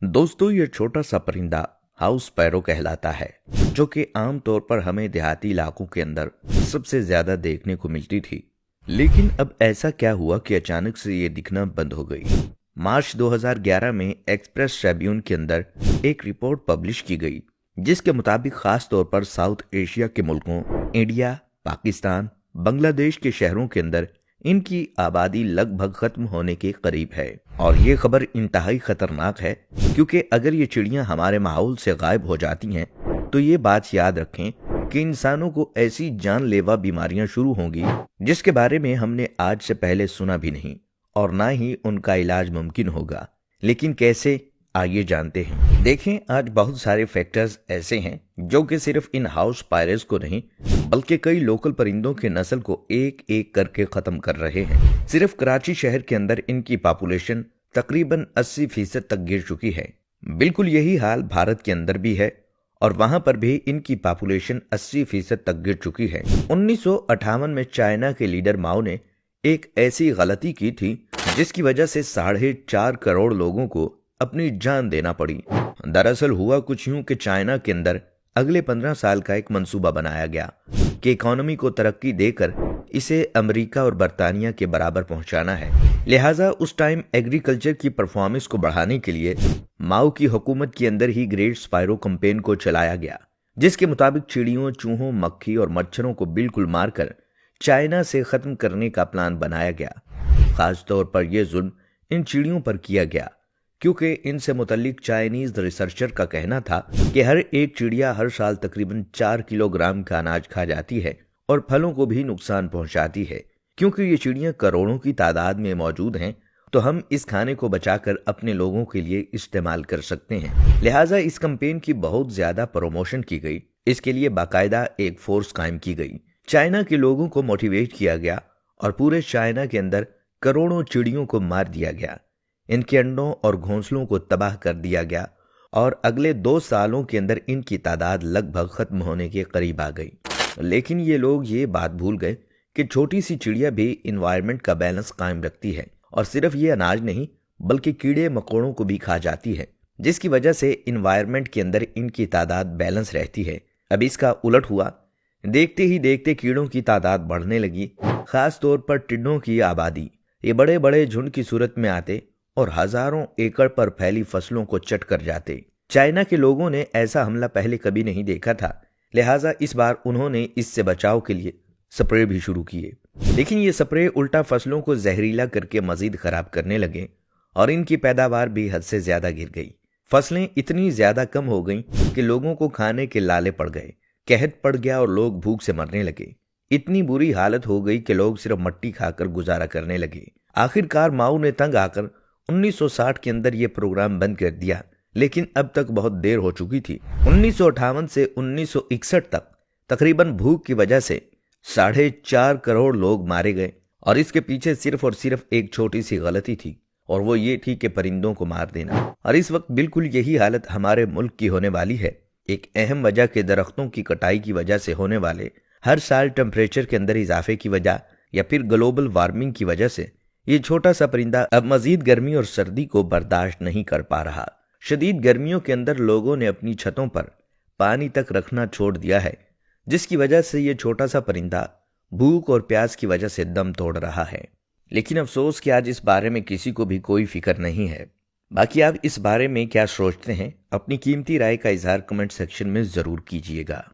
दोस्तों, ये छोटा सा परिंदा हाउस स्पैरो कहलाता है, जो कि आम तौर पर हमें देहाती इलाकों के अंदर सबसे ज्यादा देखने को मिलती थी। लेकिन अब ऐसा क्या हुआ कि अचानक से ये दिखना बंद हो गई। मार्च 2011 में एक्सप्रेस ट्रिब्यून के अंदर एक रिपोर्ट पब्लिश की गई, जिसके मुताबिक खास तौर पर साउथ एशिया के मुल्कों इंडिया, पाकिस्तान, बांग्लादेश के शहरों के अंदर इनकी आबादी लगभग खत्म होने के करीब है। और ये खबर इंतहाई खतरनाक है, क्योंकि अगर ये चिड़ियां हमारे माहौल से गायब हो जाती हैं तो ये बात याद रखें कि इंसानों को ऐसी जानलेवा बीमारियां शुरू होंगी जिसके बारे में हमने आज से पहले सुना भी नहीं, और ना ही उनका इलाज मुमकिन होगा। लेकिन कैसे, आइए जानते हैं। देखें, आज बहुत सारे फैक्टर्स ऐसे हैं जो कि सिर्फ इन हाउस स्पायरोज को नहीं बल्कि कई लोकल परिंदों के नस्ल को एक एक करके खत्म कर रहे हैं। सिर्फ कराची शहर के अंदर इनकी पॉपुलेशन तकरीबन 80% तक गिर चुकी है। बिल्कुल यही हाल भारत के अंदर भी है, और वहां पर भी इनकी पॉपुलेशन 80% तक गिर चुकी है। 1958 में चाइना के लीडर माओ ने एक ऐसी गलती की थी जिसकी वजह से 4.5 करोड़ लोगों को अपनी जान देना पड़ी। दरअसल हुआ कुछ यूं कि चाइना के अंदर अगले 15 साल का एक मंसूबा बनाया गया कि इकोनॉमी को तरक्की देकर इसे अमेरिका और बरतानिया के बराबर पहुंचाना है। लिहाजा उस टाइम एग्रीकल्चर की परफॉर्मेंस को बढ़ाने के लिए माओ की हुकूमत के अंदर ही ग्रेट स्पायरो कैंपेन को चलाया गया, जिसके मुताबिक चिड़ियों, चूहों, मक्खी और मच्छरों को बिल्कुल मारकर चाइना से खत्म करने का प्लान बनाया गया। खास तौर पर यह जुल्म इन चिड़ियों पर किया गया, क्योंकि इनसे मुतल्लिक चाइनीज रिसर्चर का कहना था कि हर एक चिड़िया हर साल तकरीबन 4 किलोग्राम का अनाज खा जाती है और फलों को भी नुकसान पहुंचाती है। क्योंकि ये चिड़ियां करोड़ों की तादाद में मौजूद हैं, तो हम इस खाने को बचाकर अपने लोगों के लिए इस्तेमाल कर सकते हैं। लिहाजा इस कैंपेन की बहुत ज्यादा प्रमोशन की गई। इसके लिए बाकायदा एक फोर्स कायम की गई। चाइना के लोगों को मोटिवेट किया गया और पूरे चाइना के अंदर करोड़ों चिड़ियों को मार दिया गया। इनके अंडों और घोंसलों को तबाह कर दिया गया, और अगले 2 सालों के अंदर इनकी तादाद लगभग खत्म होने के करीब आ गई। लेकिन ये लोग ये बात भूल गए कि छोटी सी चिड़िया भी इन्वायरमेंट का बैलेंस कायम रखती है, और सिर्फ ये अनाज नहीं बल्कि कीड़े मकोड़ों को भी खा जाती है, जिसकी वजह से इन्वायरमेंट के अंदर इनकी तादाद बैलेंस रहती है। अब इसका उलट हुआ। देखते ही देखते कीड़ों की तादाद बढ़ने लगी। खास तौर पर टिड्डों की आबादी ये बड़े बड़े झुंड की सूरत में आते और हजारों एकड़ पर फैली फसलों को चट कर जाते। चाइना के लोगों ने ऐसा हमला पहले कभी नहीं देखा था, लिहाजा इस बार उन्होंने इससे बचाव के लिए स्प्रे भी शुरू किए। लेकिन ये स्प्रे उल्टा फसलों को जहरीला करके मजीद खराब करने लगे, और इनकी पैदावार भी हद से ज्यादा गिर गई। फसलें इतनी ज्यादा कम हो गईं कि लोगों को खाने के लाले पड़ गए, कहत पड़ गया और लोग भूख से मरने लगे। इतनी बुरी हालत हो गई कि लोग सिर्फ मट्टी खाकर गुजारा करने लगे। आखिरकार माओ ने तंग आकर 1960 के अंदर यह प्रोग्राम बंद कर दिया, लेकिन अब तक बहुत देर हो चुकी थी। 1958 से 1961 तक तकरीबन भूख की वजह से 4.5 करोड़ लोग मारे गए, और इसके पीछे सिर्फ और सिर्फ एक छोटी सी गलती थी, और वो ये थी कि परिंदों को मार देना। और इस वक्त बिल्कुल यही हालत हमारे मुल्क की होने वाली है। एक अहम वजह के दरख्तों की कटाई की वजह से होने वाले हर साल टेम्परेचर के अंदर इजाफे की वजह या फिर ग्लोबल वार्मिंग की वजह से ये छोटा सा परिंदा अब मजीद गर्मी और सर्दी को बर्दाश्त नहीं कर पा रहा। शदीद गर्मियों के अंदर लोगों ने अपनी छतों पर पानी तक रखना छोड़ दिया है, जिसकी वजह से ये छोटा सा परिंदा भूख और प्यास की वजह से दम तोड़ रहा है। लेकिन अफसोस कि आज इस बारे में किसी को भी कोई फिक्र नहीं है। बाकी आप इस बारे में क्या सोचते हैं, अपनी कीमती राय का इजहार कमेंट सेक्शन में जरूर कीजिएगा।